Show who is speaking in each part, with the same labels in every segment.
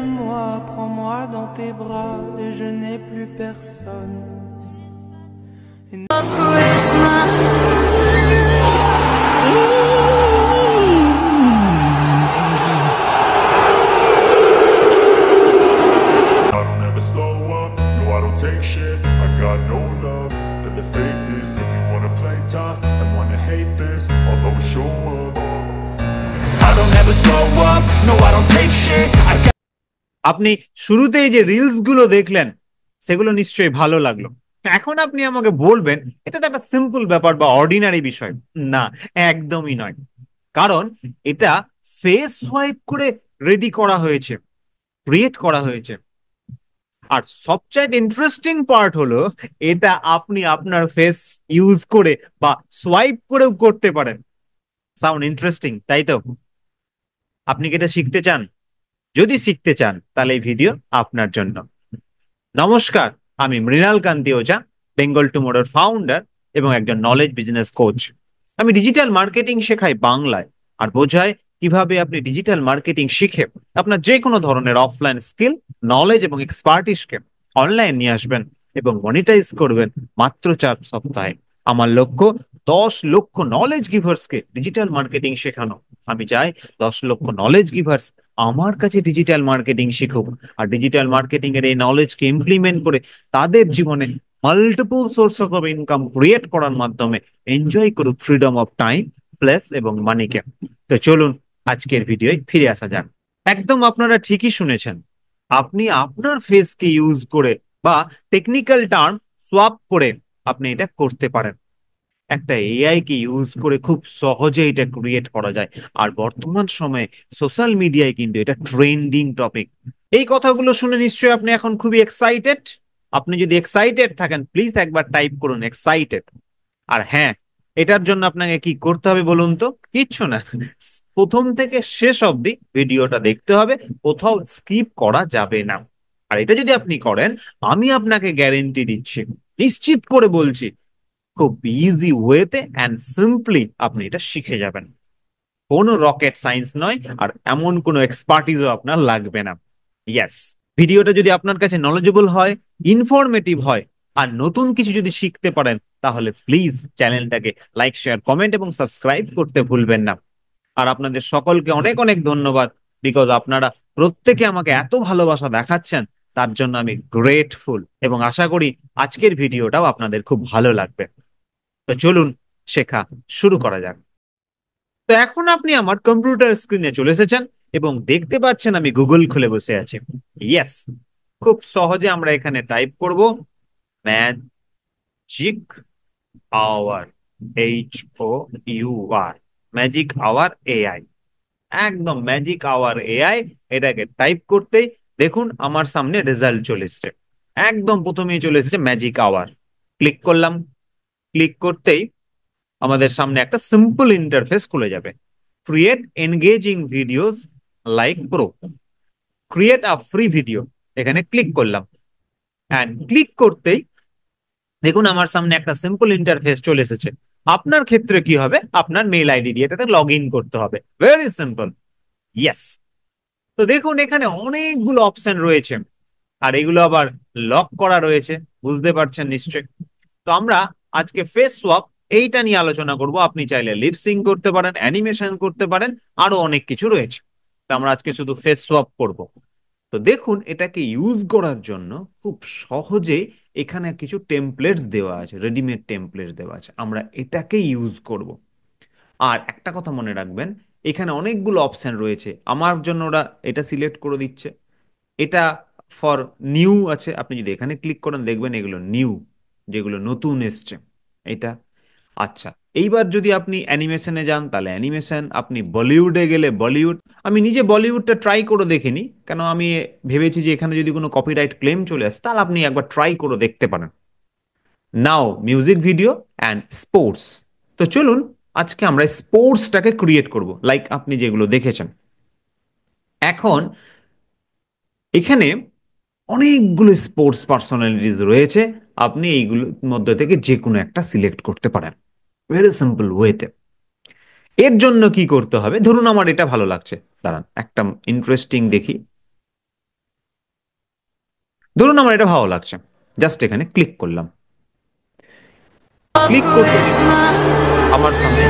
Speaker 1: Aime-moi, prends-moi dans tes bras et je n'ai plus personne.
Speaker 2: I don't ever slow up, no I don't take shit. I got no love for the fakeness. If you wanna play tough and wanna hate this, I'll always show up. I don't ever slow up, no I don't take shit.
Speaker 3: আপনি শুরুতেই যে reels গুলো দেখলেন সেগুলো নিশ্চয়ই ভালো লাগলো। এখন আপনি আমাকে বলবেন এটা তো একটা সিম্পল ব্যাপার বা অর্ডিনারি বিষয়। না, একদমই নয়। কারণ এটা ফেস সোয়াইপ করে রেডি করা হয়েছে, ক্রিয়েট করা হয়েছে। আর সবচাইতে ইন্টারেস্টিং পার্ট হলো এটা আপনি আপনার ফেস ইউজ করে বা সোয়াইপ করেও করতে পারেন। সাউন্ড ইন্টারেস্টিং, তাই তো? আপনি কি এটা শিখতে চান? যদি শিখতে চান তাহলে এই ভিডিও আপনার জন্য। নমস্কার, আমি মৃণাল কান্তি ওঝা, বেঙ্গল টুমোরোর ফাউন্ডার এবং একজন নলেজ বিজনেস কোচ। আমি ডিজিটাল মার্কেটিং শেখাই বাংলায় আর বোঝাই কিভাবে আপনি ডিজিটাল মার্কেটিং শিখে আপনার যে কোনো ধরনের অফলাইন স্কিল, নলেজ এবং এক্সপার্টিসকে অনলাইন নিয়ে আসবেন এবং মনিটাইজ করবেন মাত্র 4 সপ্তাহে। আমার লক্ষ্য 10 লক্ষ নলেজ গিভার্সকে ডিজিটাল মার্কেটিং শেখানো। আমি চাই 10 লক্ষ নলেজ গিভার্স আমার কাছে ডিজিটাল মার্কেটিং শিখুক আর ডিজিটাল মার্কেটিং এর এই নলেজকে ইমপ্লিমেন্ট করে তাদের জীবনে multiple source of income create করার মাধ্যমে এনজয় করুক ফ্রিডম অফ টাইম, প্লেস এবং মানিকে। তো চলুন আজকের ভিডিওয় ফিরে আসা যাক। একদম আপনারা ঠিকই শুনেছেন, আপনি আপনার ফেসকে ইউজ করে বা টেকনিক্যাল টার্ম সোয়াপ করে আপনি এটা করতে পারেন। একটা এআই কে ইউজ করে খুব সহজে এটা ক্রিয়েট করা যায়। আর বর্তমান সময়ে সোশ্যাল মিডিয়ায় কিন্তু এটা ট্রেন্ডিং টপিক। এই কথাগুলো শুনে নিশ্চয়ই আপনি এখন খুবই এক্সাইটেড। আপনি যদি এক্সাইটেড থাকেন প্লিজ একবার টাইপ করুন এক্সাইটেড। আর হ্যাঁ, এটার জন্য আপনাকে কি করতে হবে বলুন তো? কিচ্ছু না, প্রথম থেকে শেষ অবধি ভিডিওটা দেখতে হবে, কোথাও স্কিপ করা যাবে না। আর এটা যদি আপনি করেন, আমি আপনাকে গ্যারেন্টি দিচ্ছি, নিশ্চিত করে বলছি, খুব ইজি ওয়েতে অ্যান্ড সিম্পলি আপনি এটা শিখে যাবেন। কোনো রকেট সায়েন্স নয়, আর এমন কোনো এক্সপার্টিসও আপনার লাগবে না। ইয়েস, ভিডিওটা যদি আপনার কাছে নলেজেবল হয়, ইনফরমেটিভ হয় আর নতুন কিছু যদি শিখতে পারেন, তাহলে প্লিজ চ্যানেলটাকে লাইক, শেয়ার, কমেন্ট এবং সাবস্ক্রাইব করতে ভুলবেন না। আর আপনাদের সকলকে অনেক অনেক ধন্যবাদ, বিকজ আপনারা প্রত্যেকে আমাকে এত ভালোবাসা দেখাচ্ছেন, তার জন্য আমি গ্রেটফুল এবং আশা করি আজকের ভিডিওটাও আপনাদের খুব ভালো লাগবে। তো চলুন শেখা শুরু করা যাক। তো এখন আপনি আমার কম্পিউটার স্ক্রিনে চলে এসেছেন এবং দেখতে পাচ্ছেন আমি গুগল খুলে বসে আছি। ইয়েস, খুব সহজে আমরা এখানে টাইপ করব magic hour, HOUR, magic hour AI. একদম ম্যাজিক আওয়ার এআই, এটাকে টাইপ করতেই দেখুন আমার সামনে রেজাল্ট চলে এসেছে। একদম প্রথমেই চলে এসেছে ম্যাজিক আওয়ার। ক্লিক করলাম। ক্লিক করতেই আমাদের সামনে একটা সিম্পল ইন্টারফেস খুলে যাবে। Create engaging videos like pro, create a free video, এখানে ক্লিক করলাম। অ্যান্ড ক্লিক করতেই দেখুন আমার সামনে একটা সিম্পল ইন্টারফেস চলে এসেছে। আপনার ক্ষেত্রে কি হবে? আপনার মেল আইডি দিয়ে এটাতে লগ ইন করতে হবে। Very simple. ইয়েস, তো দেখুন এখানে অনেকগুলো অপশন রয়েছে আর এগুলো আবার লক করা রয়েছে, বুঝতে পারছেন নিশ্চয়। তো আমরা আজকে ফেস সোয়াপ এইটা নিয়ে আলোচনা করব। আপনি চাইলে লিপসিং করতে পারেন, অ্যানিমেশন করতে পারেন, আরো অনেক কিছু রয়েছে। তো আমরা আজকে শুধু ফেস সোয়াপ করব। তো দেখুন এটাকে ইউজ করার জন্য খুব সহজে এখানে কিছু টেমপ্লেটস দেওয়া আছে, রেডিমেড টেমপ্লেটস দেওয়া আছে, আমরা এটাকে ইউজ করব। আর একটা কথা মনে রাখবেন, এখানে অনেকগুলো অপশন রয়েছে, আমার জন্য ওরা এটা সিলেক্ট করে দিচ্ছে। এটা ফর নিউ আছে, আপনি যদি এখানে ক্লিক করেন দেখবেন এগুলো নিউ, যেগুলো নতুন এসছে এটা। আচ্ছা, এইবার যদি আপনি অ্যানিমেশনে যান তাহলে অ্যানিমেশন, আপনি বলিউডে গেলে বলিউড। আমি নিজে বলিউডটা ট্রাই করে দেখিনি, কেন আমি ভেবেছি যে এখানে যদি কোনো কপিরাইট ক্লেম চলে আসে, তাহলে আপনি একবার ট্রাই করে দেখতে পারেন। নাও মিউজিক ভিডিও অ্যান্ড স্পোর্টস। তো চলুন আজকে আমরা স্পোর্টসটাকে ক্রিয়েট করব, লাইক আপনি যেগুলো দেখেছেন। এখন এখানে অনেকগুলো স্পোর্টস পার্সোনালিটিস রয়েছে, আপনি এইগুলোর মধ্যে থেকে যে কোনো একটা সিলেক্ট করতে পারেন ভেরি সিম্পল ওয়েতে। এর জন্য কি করতে হবে? ধরুন আমার এটা ভালো লাগছে, দাঁড়ান একটা ইন্টারেস্টিং দেখি। ধরুন আমার এটা ভালো লাগছে, জাস্ট এখানে ক্লিক করলাম। ক্লিক করতে দেখুন আমার সামনে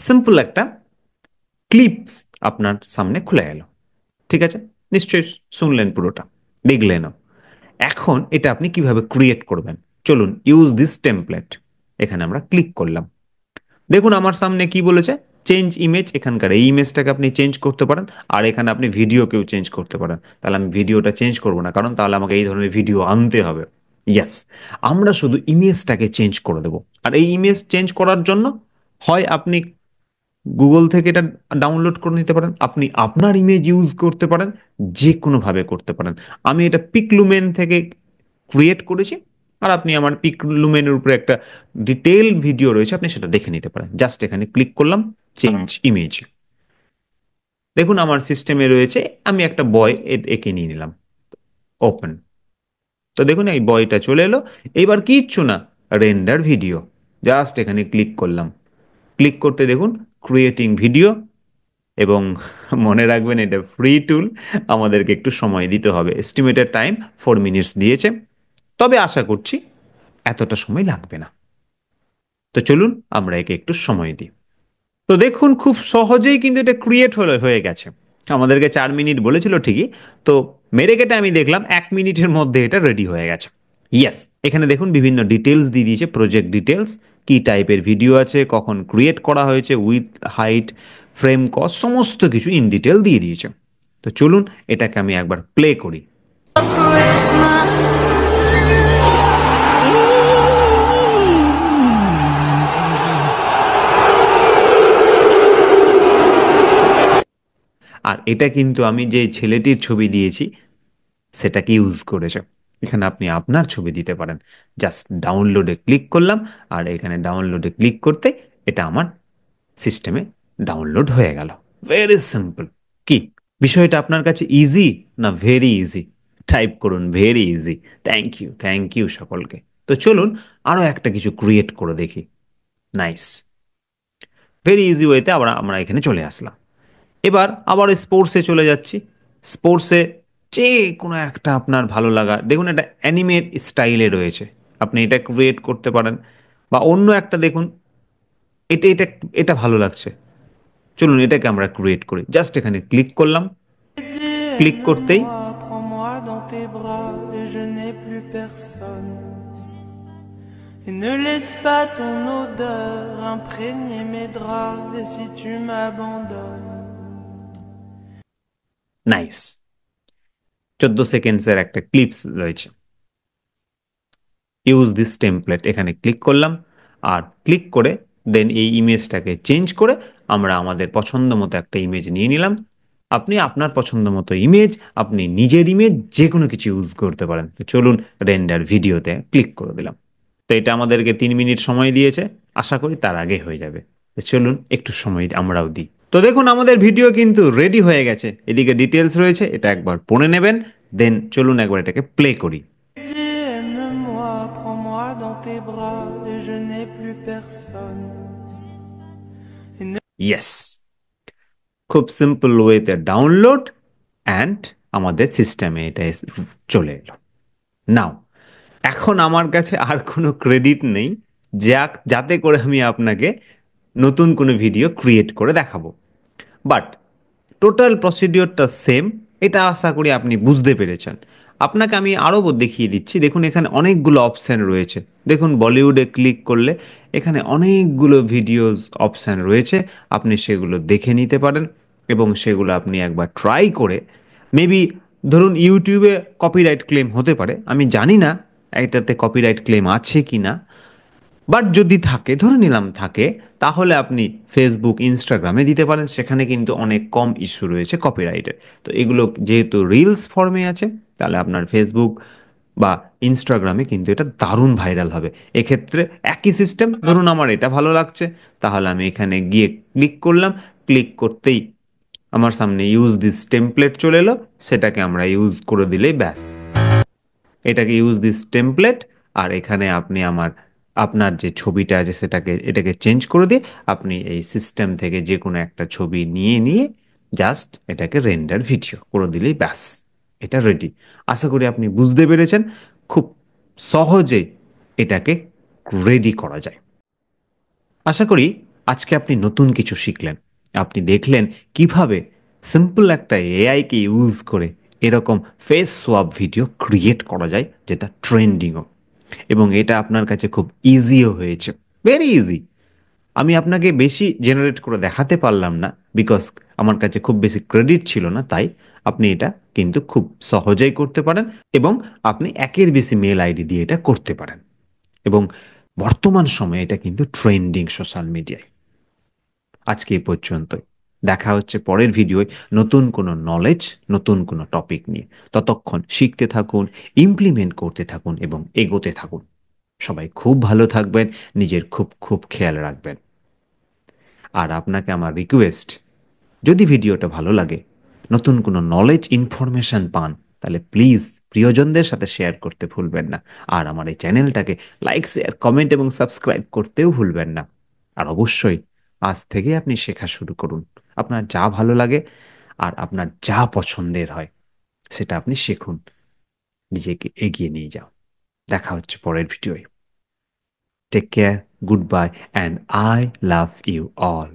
Speaker 3: সিম্পল একটা ক্লিপস আপনার সামনে খুলে গেল। ঠিক আছে, নিশ্চয়ই শুনলেন, পুরোটা দেখলেনও। এখন এটা আপনি কিভাবে ক্রিয়েট করবেন, চলুন ইউজ দিস টেমপ্লেট, এখানে আমরা ক্লিক করলাম। দেখুন আমার সামনে কি বলেছে, চেঞ্জ ইমেজ। এখানকার এই ইমেজটাকে আপনি চেঞ্জ করতে পারেন, আর এখানে আপনি ভিডিওকেও চেঞ্জ করতে পারেন। তাহলে আমি ভিডিওটা চেঞ্জ করবো না, কারণ তাহলে আমাকে এই ধরনের ভিডিও আনতে হবে। ইয়েস, আমরা শুধু ইমেজটাকে চেঞ্জ করে দেবো। আর এই ইমেজ চেঞ্জ করার জন্য হয় আপনি গুগল থেকে এটা ডাউনলোড করে নিতে পারেন, আপনি আপনার ইমেজ ইউজ করতে পারেন, যে কোনোভাবে করতে পারেন। আমি এটা পিকলুমেন থেকে ক্রিয়েট করেছি, আর আপনি আমার পিকলুমেনের উপরে একটা ডিটেল ভিডিও রয়েছে, আপনি সেটা দেখে নিতে পারেন। জাস্ট এখানে ক্লিক করলাম, চেঞ্জ ইমেজ। দেখুন আমার সিস্টেমে রয়েছে, আমি একটা বয় এঁকে নিয়ে নিলাম, ওপেন। তো দেখুন এই বয়টা চলে এলো। এবার কিচ্ছু না, রেন্ডার ভিডিও, জাস্ট এখানে ক্লিক করলাম। ক্লিক করতে দেখুন ক্রিয়েটিং ভিডিও, এবং মনে রাখবেন এটা ফ্রি টুল, আমাদেরকে একটু সময় দিতে হবে। এস্টিমেটেড টাইম 4 মিনিটস দিয়েছে, তবে আশা করছি এতটা সময় লাগবে না। তো চলুন আমরা একে একটু সময় দিই। তো দেখুন খুব সহজেই কিন্তু এটা ক্রিয়েট হয়ে গেছে। আমাদেরকে 4 মিনিট বলেছিল ঠিকই, তো মেরে কেটে আমি দেখলাম 1 মিনিটের মধ্যে এটা রেডি হয়ে গেছে। ইয়েস, এখানে দেখুন বিভিন্ন ডিটেলস দিয়ে দিয়েছে, প্রজেক্ট ডিটেলস, কি টাইপের ভিডিও আছে, কখন ক্রিয়েট করা হয়েছে, উইথ, হাইট, ফ্রেম কস্ট, সমস্ত কিছু ইন ডিটেল দিয়ে দিয়েছে। তো চলুন এটাকে আমি একবার প্লে করি। আর এটা কিন্তু আমি যে ছেলেটির ছবি দিয়েছি সেটাকে ইউজ করেছে। এখানে আপনি আপনার ছবি দিতে পারেন। জাস্ট ডাউনলোডে ক্লিক করলাম, আর এখানে ডাউনলোডে ক্লিক করতে এটা আমার সিস্টেমে ডাউনলোড হয়ে গেল। Very simple. কি বিষয়টা আপনার কাছে ইজি না ভেরি ইজি? টাইপ করুন ভেরি ইজি। থ্যাংক ইউ সকলকে। তো চলুন আরো একটা কিছু ক্রিয়েট করে দেখি। নাইস, ভেরি ইজি ওয়েতে আবার আমরা এখানে চলে আসলাম। এবার আবার স্পোর্টসে চলে যাচ্ছি। স্পোর্টসে যে কোনো একটা আপনার ভালো লাগা, দেখুন এটা অ্যানিমেট স্টাইলে রয়েছে, আপনি এটা ক্রিয়েট করতে পারেন। বা অন্য একটা দেখুন, এটা এটা এটা ভালো লাগছে, চলুন এটাকে আমরা ক্রিয়েট করি। জাস্ট এখানে ক্লিক করলাম। ক্লিক করতেই
Speaker 1: Aime-moi, prends-moi dans tes bras et je n'ai plus personne. Et ne laisse pas ton odeur imprégner mes draps. Et si tu m'abandonnes,
Speaker 3: nice, 14 সেকেন্ডসের একটা ক্লিপস রয়েছে। ইউজ দিস টেমপ্লেট, এখানে click করলাম, আর click করে দেন এই ইমেজটাকে change করে আমরা আমাদের পছন্দ মতো একটা ইমেজ নিয়ে নিলাম। আপনি আপনার পছন্দ মতো ইমেজ, আপনি নিজের ইমেজ যে কোনো কিছু ইউজ করতে পারেন। তো চলুন রেন্ডার ভিডিওতে ক্লিক করে দিলাম। তো এটা আমাদেরকে 3 মিনিট সময় দিয়েছে, আশা করি তার আগে হয়ে যাবে। তো চলুন একটু সময় আমরাও দিই। তো দেখুন আমাদের ভিডিও কিন্তু রেডি হয়ে গেছে, এদিকে ডিটেলস রয়েছে, এটা একবার পড়ে নেবেন। দেন চলুন একবার এটাকে প্লে করি।
Speaker 1: aime-moi, prends-moi dans tes bras et je n'ai plus personne.
Speaker 3: Yes, খুব সিম্পল ওয়েতে ডাউনলোড, অ্যান্ড আমাদের সিস্টেমে এটা চলে এলো। নাও এখন আমার কাছে আর কোনো ক্রেডিট নেই যাতে করে আমি আপনাকে নতুন কোনো ভিডিও ক্রিয়েট করে দেখাবো। বাট টোটাল প্রসিডিওরটা সেম, এটা আশা করি আপনি বুঝতে পেরেছেন। আপনাকে আমি আরও দেখিয়ে দিচ্ছি। দেখুন এখানে অনেকগুলো অপশান রয়েছে। দেখুন বলিউডে ক্লিক করলে এখানে অনেকগুলো ভিডিওস অপশান রয়েছে, আপনি সেগুলো দেখে নিতে পারেন, এবং সেগুলো আপনি একবার ট্রাই করে মেবি, ধরুন ইউটিউবে কপিরাইট ক্লেম হতে পারে, আমি জানি না এটাতে কপিরাইট ক্লেম আছে কি না, বাট যদি থাকে, ধরে নিলাম থাকে, তাহলে আপনি ফেসবুক, ইনস্টাগ্রামে দিতে পারেন, সেখানে কিন্তু অনেক কম ইস্যু রয়েছে কপিরাইটের। তো এগুলো যেহেতু রিলস ফর্মে আছে, তাহলে আপনার ফেসবুক বা ইনস্টাগ্রামে কিন্তু এটা দারুণ ভাইরাল হবে। এক্ষেত্রে একই সিস্টেম, ধরুন আমার এটা ভালো লাগছে, তাহলে আমি এখানে গিয়ে ক্লিক করলাম। ক্লিক করতেই আমার সামনে ইউজ দিস টেমপ্লেট চলে এলো, সেটাকে আমরা ইউজ করে দিলেই ব্যাস। এটাকে ইউজ দিস টেমপ্লেট, আর এখানে আপনি আমার আপনার যে ছবিটা আছে এটাকে চেঞ্জ করে দিয়ে আপনি এই সিস্টেম থেকে যে কোনো একটা ছবি নিয়ে জাস্ট এটাকে রেন্ডার ভিডিও করে দিলেই ব্যাস, এটা রেডি। আশা করি আপনি বুঝতে পেরেছেন খুব সহজে এটাকে রেডি করা যায়। আশা করি আজকে আপনি নতুন কিছু শিখলেন। আপনি দেখলেন কিভাবে সিম্পল একটা এআইকে ইউজ করে এরকম ফেস সোয়াপ ভিডিও ক্রিয়েট করা যায়, যেটা ট্রেন্ডিংও, এবং এটা আপনার কাছে খুব ইজিও হয়েছে, ভেরি ইজি। আমি আপনাকে বেশি জেনারেট করে দেখাতে পারলাম না, বিকজ আমার কাছে খুব বেশি ক্রেডিট ছিল না, তাই আপনি এটা কিন্তু খুব সহজেই করতে পারেন, এবং আপনি একের বেশি মেল আইডি দিয়ে এটা করতে পারেন, এবং বর্তমান সময়ে এটা কিন্তু ট্রেন্ডিং সোশ্যাল মিডিয়ায়। আজকে এই পর্যন্তই, দেখা হচ্ছে পরের ভিডিওয় নতুন কোনো নলেজ, নতুন কোনো টপিক নিয়ে। ততক্ষণ শিখতে থাকুন, ইমপ্লিমেন্ট করতে থাকুন এবং এগোতে থাকুন। সবাই খুব ভালো থাকবেন, নিজের খুব খুব খেয়াল রাখবেন। আর আপনাকে আমার রিকোয়েস্ট, যদি ভিডিওটা ভালো লাগে, নতুন কোনো নলেজ ইনফরমেশন পান, তাহলে প্লিজ প্রিয়জনদের সাথে শেয়ার করতে ভুলবেন না। আর আমার এই চ্যানেলটাকে লাইক, শেয়ার, কমেন্ট এবং সাবস্ক্রাইব করতেও ভুলবেন না। আর অবশ্যই আজ থেকে আপনি শেখা শুরু করুন। আপনার যা ভালো লাগে আর আপনার যা পছন্দের হয় সেটা আপনি শিখুন, নিজেকে এগিয়ে নিয়ে যাও। দেখা হচ্ছে পরের ভিডিওয়। Take care, goodbye, and I love you all.